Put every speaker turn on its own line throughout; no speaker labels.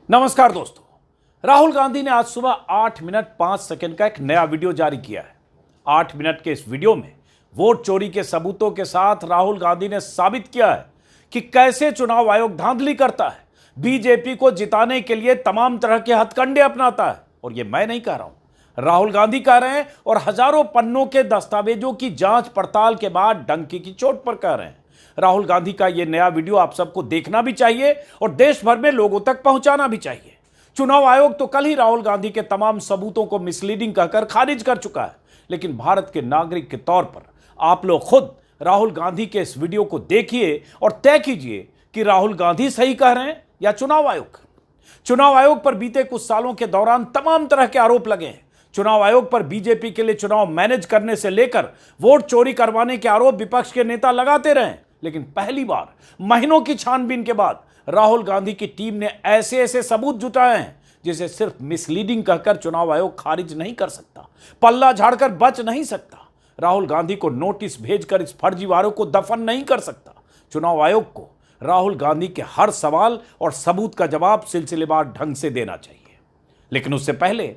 नमस्कार दोस्तों, राहुल गांधी ने आज सुबह 8 मिनट 5 सेकंड का एक नया वीडियो जारी किया है। 8 मिनट के इस वीडियो में वोट चोरी के सबूतों के साथ राहुल गांधी ने साबित किया है कि कैसे चुनाव आयोग धांधली करता है, बीजेपी को जिताने के लिए तमाम तरह के हथकंडे अपनाता है। और ये मैं नहीं कह रहा हूं, राहुल गांधी कह रहे हैं और हजारों पन्नों के दस्तावेजों की जांच पड़ताल के बाद डंकी की चोट पर कह रहे हैं। राहुल गांधी का यह नया वीडियो आप सबको देखना भी चाहिए और देश भर में लोगों तक पहुंचाना भी चाहिए। चुनाव आयोग तो कल ही राहुल गांधी के तमाम सबूतों को मिसलीडिंग कहकर खारिज कर चुका है, लेकिन भारत के नागरिक के तौर पर आप लोग खुद राहुल गांधी के इस वीडियो को देखिए और तय कीजिए कि राहुल गांधी सही कह रहे हैं या चुनाव आयोग। चुनाव आयोग पर बीते कुछ सालों के दौरान तमाम तरह के आरोप लगे हैं। चुनाव आयोग पर बीजेपी के लिए चुनाव मैनेज करने से लेकर वोट चोरी करवाने के आरोप विपक्ष के नेता लगाते रहे, लेकिन पहली बार महीनों की छानबीन के बाद राहुल गांधी की टीम ने ऐसे सबूत जुटाए हैं जिसे सिर्फ मिसलीडिंग कहकर चुनाव आयोग खारिज नहीं कर सकता, पल्ला झाड़कर बच नहीं सकता। राहुल गांधी को नोटिस भेजकर इस फर्जीवाड़ों को दफन नहीं कर सकता। चुनाव आयोग को राहुल गांधी के हर सवाल और सबूत का जवाब सिलसिलेवार ढंग से देना चाहिए। लेकिन उससे पहले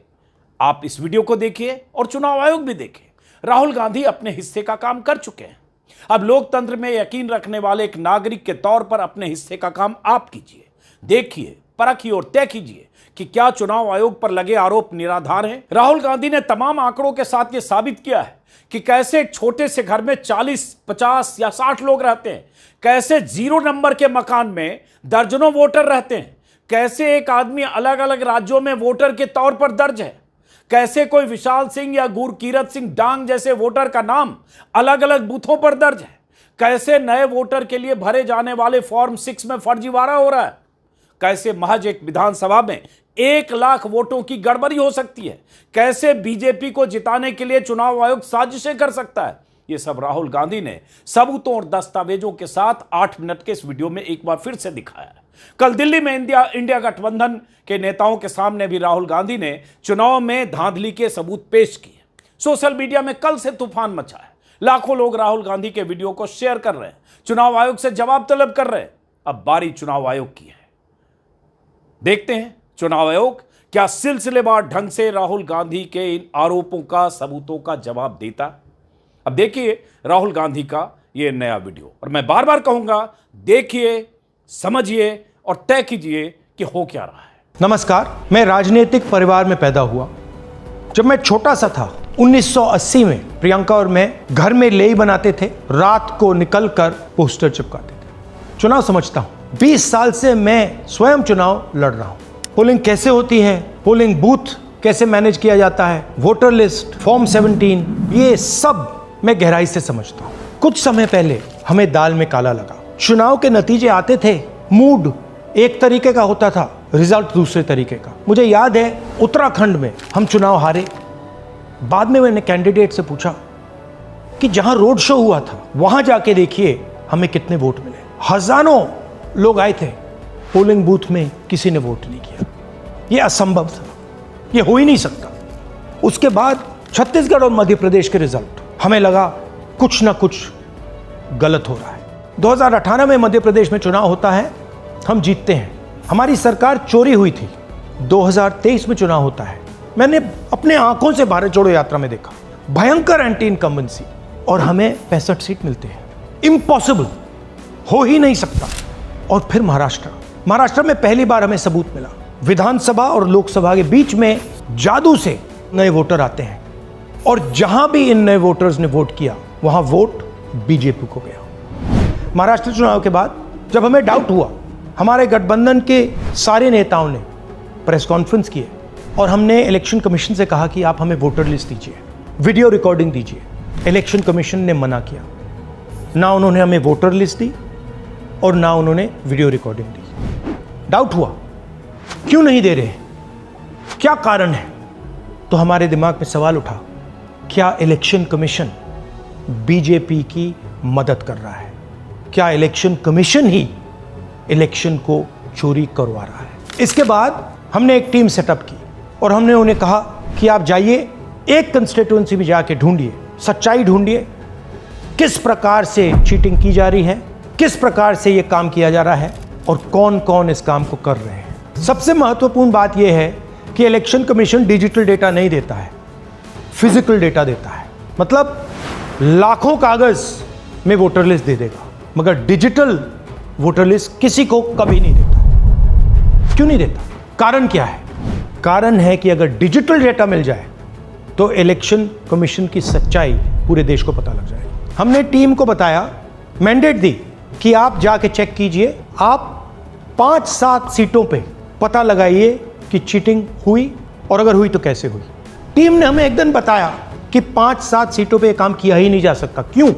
आप इस वीडियो को देखिए और चुनाव आयोग भी देखे। राहुल गांधी अपने हिस्से का काम कर चुके हैं। अब लोकतंत्र में यकीन रखने वाले एक नागरिक के तौर पर अपने हिस्से का काम आप कीजिए। देखिए, परखिए और तय कीजिए कि क्या चुनाव आयोग पर लगे आरोप निराधार हैं। राहुल गांधी ने तमाम आंकड़ों के साथ यह साबित किया है कि कैसे एक छोटे से घर में 40, 50 या 60 लोग रहते हैं, कैसे 0 नंबर के मकान में दर्जनों वोटर रहते हैं, कैसे एक आदमी अलग अलग राज्यों में वोटर के तौर पर दर्ज है, कैसे कोई विशाल सिंह या गुरकीरत सिंह डांग जैसे वोटर का नाम अलग अलग बूथों पर दर्ज है, कैसे नए वोटर के लिए भरे जाने वाले फॉर्म 6 में फर्जीवाड़ा हो रहा है, कैसे महज एक विधानसभा में 1 लाख वोटों की गड़बड़ी हो सकती है, कैसे बीजेपी को जिताने के लिए चुनाव आयोग साजिशें कर सकता है। यह सब राहुल गांधी ने सबूतों और दस्तावेजों के साथ 8 मिनट के इस वीडियो में एक बार फिर से दिखाया है। कल दिल्ली में इंडिया गठबंधन के नेताओं के सामने भी राहुल गांधी ने चुनाव में धांधली के सबूत पेश किए। सोशल मीडिया में कल से तूफान मचा है। लाखों लोग राहुल गांधी के वीडियो को शेयर कर रहे हैं, चुनाव आयोग से जवाब तलब कर रहे हैं। अब बारी चुनाव आयोग की है। देखते हैं चुनाव आयोग क्या सिलसिलेवार ढंग से राहुल गांधी के इन आरोपों का सबूतों का जवाब देता। अब देखिए राहुल गांधी का यह नया वीडियो, और मैं बार बार कहूंगा, देखिए, समझिए और तय कीजिए कि हो क्या रहा है।
नमस्कार, मैं राजनीतिक परिवार में पैदा हुआ। जब मैं छोटा सा था 1980 में प्रियंका और मैं घर में लेई बनाते थे, रात को निकलकर पोस्टर चिपकाते थे। चुनाव समझता हूं। 20 साल से मैं स्वयं चुनाव लड़ रहा हूं। पोलिंग कैसे होती है, पोलिंग बूथ कैसे मैनेज किया जाता है, वोटर लिस्ट, फॉर्म 17, ये सब मैं गहराई से समझता हूं। कुछ समय पहले हमें दाल में काला लगा। चुनाव के नतीजे आते थे, मूड एक तरीके का होता था, रिजल्ट दूसरे तरीके का। मुझे याद है उत्तराखंड में हम चुनाव हारे। बाद में मैंने कैंडिडेट से पूछा कि जहां रोड शो हुआ था वहां जाके देखिए हमें कितने वोट मिले। हजारों लोग आए थे, पोलिंग बूथ में किसी ने वोट नहीं किया। यह असंभव था, यह हो ही नहीं सकता। उसके बाद छत्तीसगढ़ और मध्य प्रदेश के रिजल्ट, हमें लगा कुछ ना कुछ गलत हो रहा है। 2018 में मध्य प्रदेश में चुनाव होता है, हम जीतते हैं। हमारी सरकार चोरी हुई थी। 2023 में चुनाव होता है, मैंने अपने आंखों से भारत जोड़ो यात्रा में देखा, भयंकर एंटी इनकम्बेंसी, और हमें 65 सीट मिलते हैं। इम्पॉसिबल, हो ही नहीं सकता। और फिर महाराष्ट्र में पहली बार हमें सबूत मिला। विधानसभा और लोकसभा के बीच में जादू से नए वोटर आते हैं, और जहां भी इन नए वोटर्स ने वोट किया वहां वोट बीजेपी को गया। महाराष्ट्र चुनाव के बाद जब हमें डाउट हुआ, हमारे गठबंधन के सारे नेताओं ने प्रेस कॉन्फ्रेंस किए और हमने इलेक्शन कमीशन से कहा कि आप हमें वोटर लिस्ट दीजिए, वीडियो रिकॉर्डिंग दीजिए। इलेक्शन कमीशन ने मना किया। ना उन्होंने हमें वोटर लिस्ट दी और ना उन्होंने वीडियो रिकॉर्डिंग दी। डाउट हुआ, क्यों नहीं दे रहे, क्या कारण है? तो हमारे दिमाग में सवाल उठा, क्या इलेक्शन कमीशन बीजेपी की मदद कर रहा है? क्या इलेक्शन कमीशन ही इलेक्शन को चोरी करवा रहा है? इसके बाद हमने एक टीम सेटअप की और हमने उन्हें कहा कि आप जाइए, एक कंस्टिट्यूएंसी में जाके ढूंढिए, सच्चाई ढूंढिए, किस प्रकार से चीटिंग की जा रही है, किस प्रकार से ये काम किया जा रहा है और कौन कौन इस काम को कर रहे हैं। सबसे महत्वपूर्ण बात यह है कि इलेक्शन कमीशन डिजिटल डेटा नहीं देता है, फिजिकल डेटा देता है। मतलब लाखों कागज में वोटर लिस्ट दे देगा, मगर डिजिटल वोटर लिस्ट किसी को कभी नहीं देता। क्यों नहीं देता? कारण क्या है? कारण है कि अगर डिजिटल डेटा मिल जाए तो इलेक्शन कमीशन की सच्चाई पूरे देश को पता लग जाएगी। हमने टीम को बताया, मैंडेट दी कि आप जाके चेक कीजिए, आप 5-7 सीटों पे पता लगाइए कि चीटिंग हुई, और अगर हुई तो कैसे हुई। टीम ने हमें एक दिन बताया कि 5-7 सीटों पे काम किया ही नहीं जा सकता। क्यों?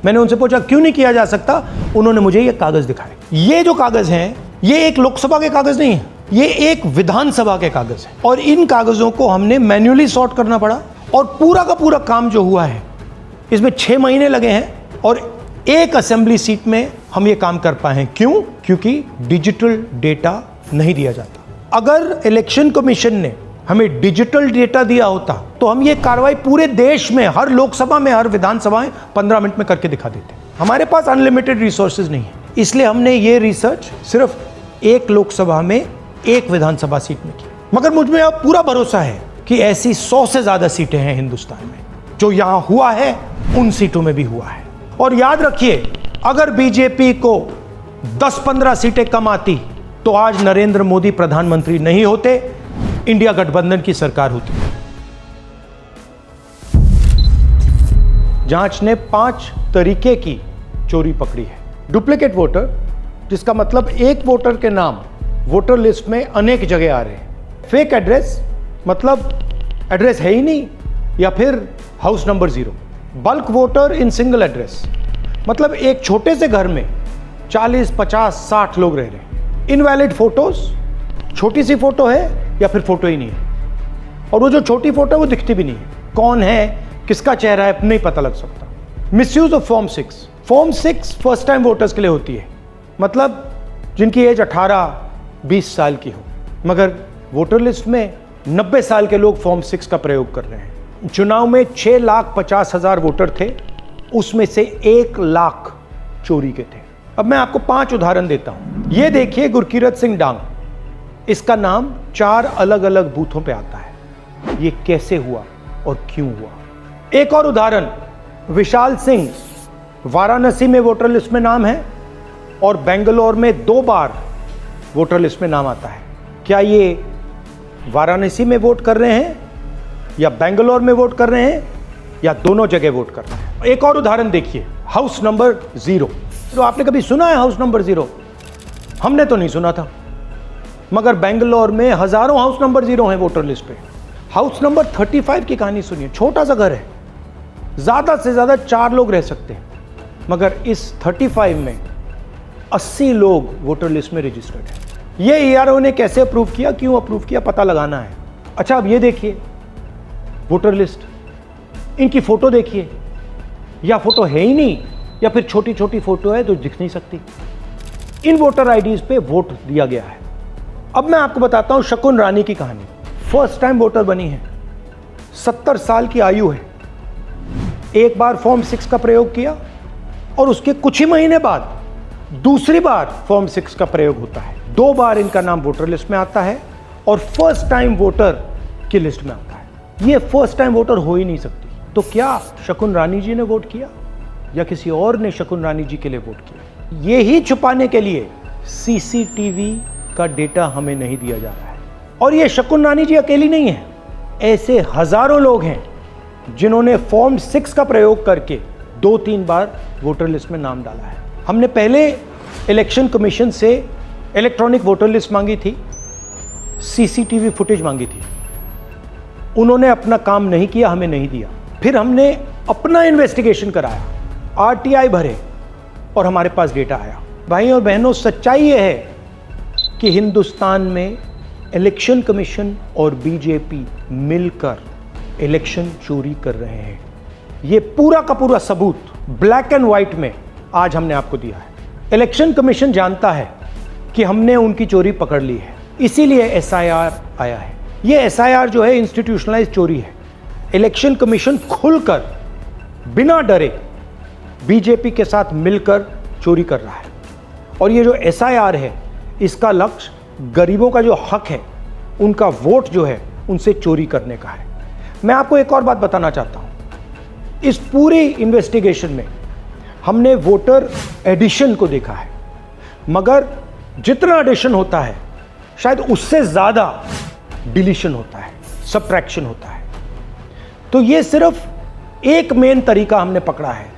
मैंने उनसे पूछा क्यों नहीं किया जा सकता? उन्होंने मुझे ये कागज दिखाए। ये जो कागज हैं, ये एक लोकसभा के कागज नहीं है, ये एक विधानसभा के कागज है, और इन कागजों को हमने मैन्युअली सॉर्ट करना पड़ा, और पूरा का पूरा काम जो हुआ है इसमें 6 महीने लगे हैं, और एक असेंबली सीट में हम ये काम कर पाए हैं। क्यों? क्योंकि डिजिटल डेटा नहीं दिया जाता। अगर इलेक्शन कमीशन ने हमें डिजिटल डेटा दिया होता तो हम ये कार्रवाई पूरे देश में, हर लोकसभा में, हर विधानसभा में 15 मिनट में करके दिखा देते। हमारे पास अनलिमिटेड रिसोर्सेज नहीं है, इसलिए हमने ये रिसर्च सिर्फ एक लोकसभा में, एक विधानसभा सीट में की। मगर मुझ में अब पूरा भरोसा है कि ऐसी 100 से ज्यादा सीटें हैं हिंदुस्तान में। जो यहां हुआ है उन सीटों में भी हुआ है। और याद रखिए, अगर बीजेपी को 10-15 सीटें कम आती तो आज नरेंद्र मोदी प्रधानमंत्री नहीं होते, इंडिया गठबंधन की सरकार होती। जांच ने 5 तरीके की चोरी पकड़ी है। डुप्लीकेट वोटर, जिसका मतलब एक वोटर के नाम वोटर लिस्ट में अनेक जगह आ रहे हैं। फेक एड्रेस, मतलब एड्रेस है ही नहीं, या फिर house number 0। Bulk voter in single address, मतलब एक छोटे से घर में 40, 50, 60 लोग रह रहे हैं। इनवैलिड फोटोज, छोटी सी फोटो है या फिर फोटो ही नहीं है, और वो जो छोटी फोटो है वो दिखती भी नहीं है। कौन है, किसका चेहरा है, नहीं पता लग सकता। Misuse of form 6। Form 6 first time voters के लिए होती है, मतलब जिनकी एज 18-20 साल की हो, मगर वोटर लिस्ट में 90 साल के लोग फॉर्म 6 का प्रयोग कर रहे हैं। चुनाव में 6,50,000 वोटर थे, उसमें से 1 लाख चोरी के थे। अब मैं आपको 5 उदाहरण देता हूं। ये देखिए, गुरकीरत सिंह डांग, इसका नाम 4 अलग अलग बूथों पे आता है। ये कैसे हुआ और क्यों हुआ? एक और उदाहरण, विशाल सिंह, वाराणसी में वोटर लिस्ट में नाम है और बेंगलोर में 2 बार वोटर लिस्ट में नाम आता है। क्या ये वाराणसी में वोट कर रहे हैं या बेंगलोर में वोट कर रहे हैं, या दोनों जगह वोट कर रहे हैं? एक और उदाहरण देखिए, हाउस नंबर 0। तो आपने कभी सुना है हाउस नंबर 0? हमने तो नहीं सुना था, मगर बेंगलोर में हजारों हाउस नंबर 0 हैं वोटर लिस्ट पे। हाउस नंबर 35 की कहानी सुनिए। छोटा सा घर है, ज्यादा से ज्यादा 4 लोग रह सकते हैं, मगर इस 35 में 80 लोग वोटर लिस्ट में रजिस्टर्ड है। ये ईआरओ ने कैसे अप्रूव किया, क्यों अप्रूव किया, पता लगाना है। अच्छा, अब ये देखिए वोटर लिस्ट, इनकी फोटो देखिए, या फोटो है ही नहीं, या फिर छोटी छोटी फोटो है जो दिख नहीं सकती। इन वोटर आईडीज पे वोट दिया गया है। अब मैं आपको बताता हूं शकुन रानी की कहानी। फर्स्ट टाइम वोटर बनी है, 70 साल की आयु है। एक बार फॉर्म 6 का प्रयोग किया और उसके कुछ ही महीने बाद दूसरी बार फॉर्म 6 का प्रयोग होता है। 2 बार इनका नाम वोटर लिस्ट में आता है और फर्स्ट टाइम वोटर की लिस्ट में आता है। ये फर्स्ट टाइम वोटर हो ही नहीं सकती। तो क्या शकुन रानी जी ने वोट किया या किसी और ने शकुन रानी जी के लिए वोट किया? ये ही छुपाने के लिए सीसीटीवी का डेटा हमें नहीं दिया जा रहा है। और ये शकुन रानी जी अकेली नहीं है, ऐसे हजारों लोग हैं जिन्होंने फॉर्म 6 का प्रयोग करके 2-3 बार वोटर लिस्ट में नाम डाला है। हमने पहले इलेक्शन कमीशन से इलेक्ट्रॉनिक वोटर लिस्ट मांगी थी, सीसीटीवी फुटेज मांगी थी। उन्होंने अपना काम नहीं किया, हमें नहीं दिया। फिर हमने अपना इन्वेस्टिगेशन कराया, आरटीआई भरे और हमारे पास डेटा आया। भाई और बहनों, सच्चाई यह है कि हिंदुस्तान में इलेक्शन कमीशन और बीजेपी मिलकर इलेक्शन चोरी कर रहे हैं। ये पूरा का पूरा सबूत ब्लैक एंड व्हाइट में आज हमने आपको दिया है। इलेक्शन कमीशन जानता है कि हमने उनकी चोरी पकड़ ली है, इसीलिए एसआईआर आया है। ये एसआईआर जो है इंस्टीट्यूशनलाइज चोरी है। इलेक्शन कमीशन खुलकर बिना डरे बीजेपी के साथ मिलकर चोरी कर रहा है। और ये जो एसआईआर है, इसका लक्ष्य गरीबों का जो हक है, उनका वोट जो है, उनसे चोरी करने का है। मैं आपको एक और बात बताना चाहता हूं, इस पूरी इन्वेस्टिगेशन में हमने वोटर एडिशन को देखा है, मगर जितना एडिशन होता है शायद उससे ज्यादा डिलीशन होता है, सबट्रैक्शन होता है। तो ये सिर्फ एक मेन तरीका हमने पकड़ा है,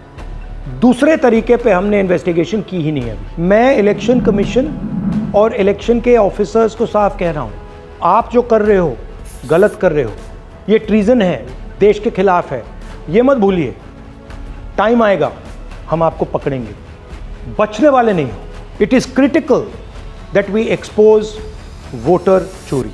दूसरे तरीके पे हमने इन्वेस्टिगेशन की ही नहीं है। मैं इलेक्शन कमीशन और इलेक्शन के ऑफिसर्स को साफ कह रहा हूं, आप जो कर रहे हो गलत कर रहे हो, ये ट्रीजन है, देश के खिलाफ है। ये मत भूलिए, टाइम आएगा हम आपको पकड़ेंगे, बचने वाले नहीं हो। It is critical that we expose voter चोरी।